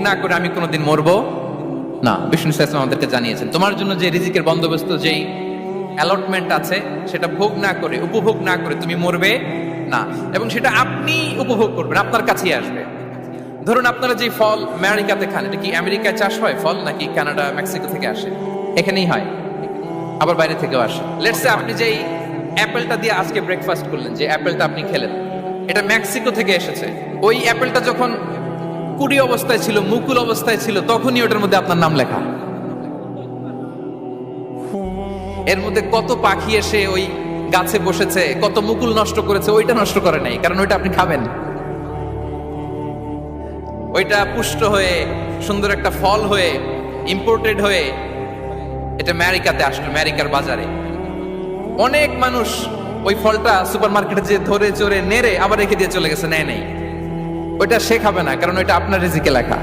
না করে আমি কোনোদিন মরবো না। বিষ্ণু ইসলাম আমাদেরকে জানিয়েছেন তোমার জন্য যে রিজিকের বন্দোবস্ত, যেই অ্যালটমেন্ট আছে, সেটা ভোগ না করে, উপভোগ না করে তুমি মরবে না, এবং সেটা আপনি উপভোগ করবেন, আপনার কাছেই আসবে। ধরুন আপনারা যে ফল আমেরিকাতে খান, এটা কি আমেরিকায় চাষ হয় ফল, নাকি কানাডা মেক্সিকো থেকে আসে? এখানেই হয়, আবার বাইরে থেকেও আসে। লেটস সে আপনি যেই অ্যাপেলটা দিয়ে আজকে ব্রেকফাস্ট করলেন, যে অ্যাপেলটা আপনি খেলেন, এটা মেক্সিকো থেকে এসেছে। ওই অ্যাপেলটা যখন কুড়ি অবস্থায় ছিল, মুকুল অবস্থায় ছিল, তখনই ওটার মধ্যে আপনার নাম লেখা। এর মধ্যে কত পাখি এসে ওই গাছে বসেছে, কত মুকুল নষ্ট করেছে, ওইটা নষ্ট করে নাই, কারণ ওইটা আপনি খাবেন। ওইটা পুষ্ট হয়ে সুন্দর একটা ফল হয়ে ইম্পোর্টেড হয়ে এটা আমেরিকাতে আসলো, আমেরিকার বাজারে। অনেক মানুষ ওই ফলটা সুপার মার্কেটে যে ধরে চড়ে নেড়ে আবার রেখে দিয়ে চলে গেছে, নেয় নেই। ওইটা সে খাবে না, কারণ ওইটা আপনার রিজিকে লেখা।